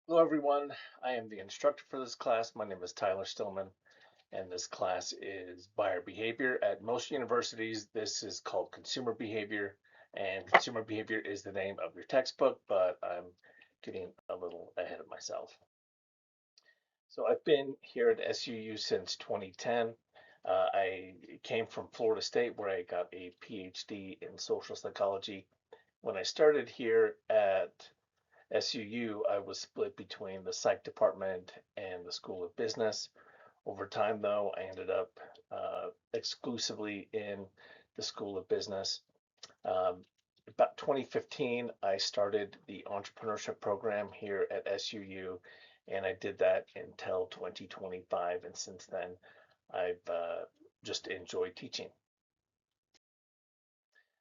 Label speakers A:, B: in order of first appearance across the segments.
A: Hello everyone, I am the instructor for this class. My name is Tyler Stillman, and this class is buyer behavior. At most universities, this is called consumer behavior, and consumer behavior is the name of your textbook, but I'm getting a little ahead of myself. So I've been here at SUU since 2010. I came from Florida State where I got a PhD in social psychology. When I started here at SUU, I was split between the psych department and the School of Business. Over time, though, I ended up exclusively in the School of Business. Um, about 2015, I started the entrepreneurship program here at SUU, and I did that until 2025. And since then, I've just enjoyed teaching.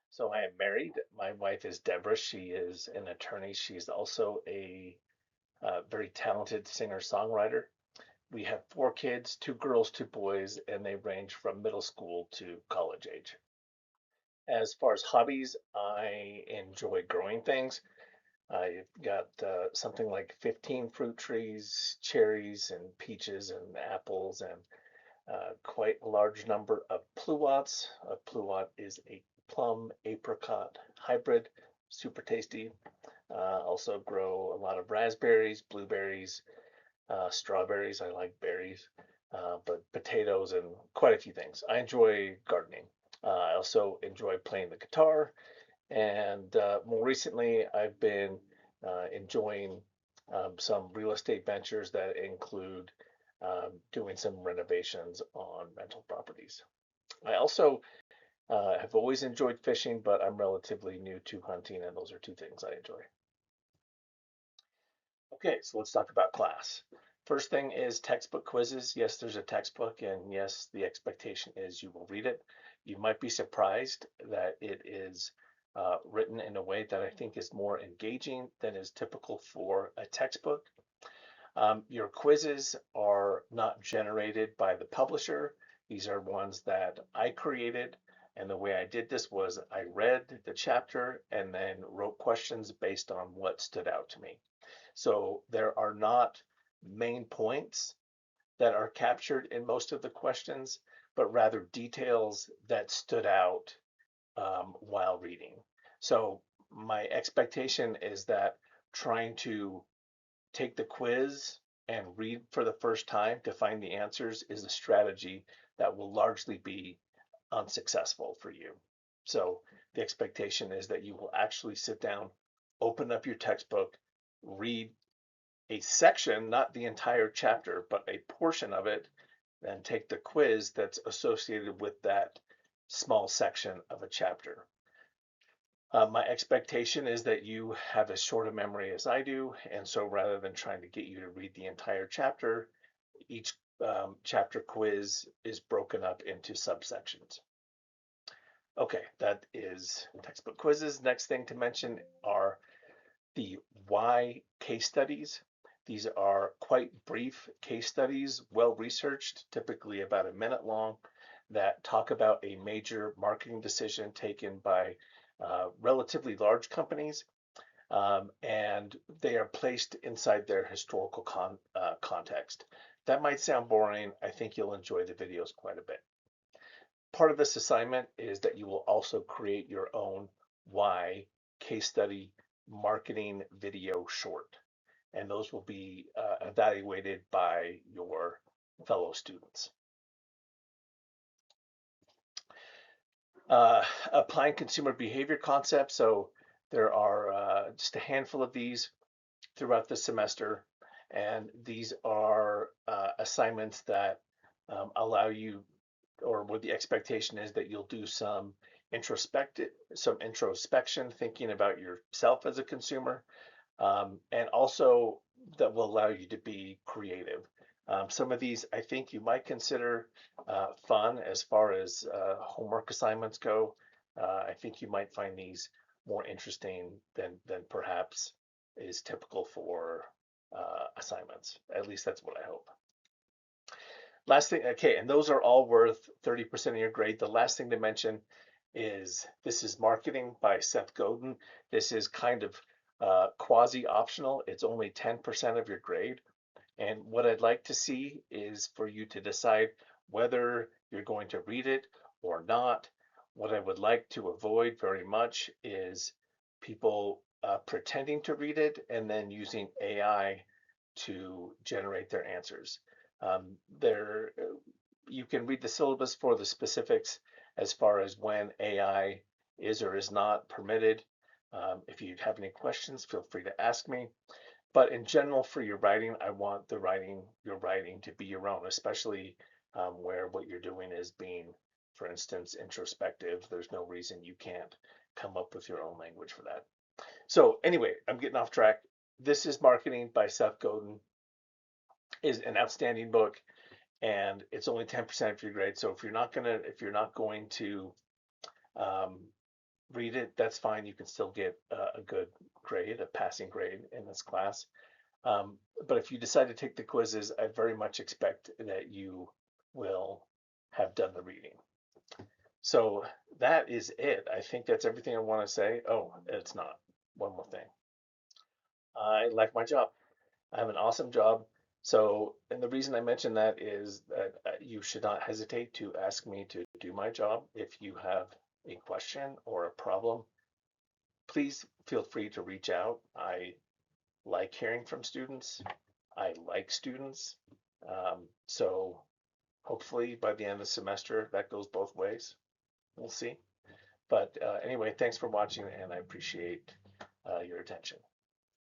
A: So I am married. My wife is Deborah. She is an attorney. She's also a very talented singer-songwriter. We have four kids, two girls, two boys, and they range from middle school to college age. As far as hobbies, I enjoy growing things. I've got something like 15 fruit trees, cherries and peaches and apples, and quite a large number of pluots. A pluot is a plum apricot hybrid, super tasty. Also grow a lot of raspberries, blueberries, strawberries. I like berries, but potatoes and quite a few things. I enjoy gardening. I also enjoy playing the guitar, and more recently, I've been enjoying some real estate ventures that include doing some renovations on rental properties. I also have always enjoyed fishing, but I'm relatively new to hunting, and those are two things I enjoy. Okay, so let's talk about class. First thing is textbook quizzes. Yes, there's a textbook, and yes, the expectation is you will read it. You might be surprised that it is written in a way that I think is more engaging than is typical for a textbook. Your quizzes are not generated by the publisher. These are ones that I created. And the way I did this was I read the chapter and then wrote questions based on what stood out to me. So there are not main points that are captured in most of the questions, but rather details that stood out while reading. So my expectation is that trying to take the quiz and read for the first time to find the answers is a strategy that will largely be unsuccessful for you. So the expectation is that you will actually sit down, open up your textbook, read a section, not the entire chapter, but a portion of it, then take the quiz that's associated with that small section of a chapter. My expectation is that you have as short a memory as I do, and so rather than trying to get you to read the entire chapter, each chapter quiz is broken up into subsections. Okay, that is textbook quizzes. Next thing to mention are the why case studies. These are quite brief case studies, well researched, typically about a minute long, that talk about a major marketing decision taken by relatively large companies, and they are placed inside their historical context. That might sound boring. I think you'll enjoy the videos quite a bit. Part of this assignment is that you will also create your own why case study marketing video short, and those will be evaluated by your fellow students. Applying consumer behavior concepts. So there are just a handful of these throughout the semester, and these are assignments that allow you, or what the expectation is that you'll do some introspection, thinking about yourself as a consumer, and also that will allow you to be creative. Some of these I think you might consider fun as far as homework assignments go. I think you might find these more interesting than perhaps is typical for assignments. At least that's what I hope. Last thing, okay, and those are all worth 30% of your grade. The last thing to mention is this is Marketing by Seth Godin. This is kind of quasi-optional. It's only 10% of your grade. And what I'd like to see is for you to decide whether you're going to read it or not. What I would like to avoid very much is people pretending to read it and then using AI to generate their answers. There, you can read the syllabus for the specifics as far as when AI is or is not permitted. If you have any questions, feel free to ask me. But in general, for your writing, I want your writing to be your own, especially where what you're doing is being, for instance, introspective. There's no reason you can't come up with your own language for that. So anyway, I'm getting off track. This is Marketing by Seth Godin. Is an outstanding book, and it's only 10% of your grade. So if you're not going to um, read it, that's fine. You can still get a good grade, a passing grade in this class. But if you decide to take the quizzes, I very much expect that you will have done the reading. So that is it. I think that's everything I want to say. Oh, it's not. One more thing. I like my job. I have an awesome job. So, and the reason I mention that is that you should not hesitate to ask me to do my job. If you have a question or a problem, please feel free to reach out. I like hearing from students. I like students. So hopefully by the end of the semester, that goes both ways. We'll see. But anyway, thanks for watching, and I appreciate your attention.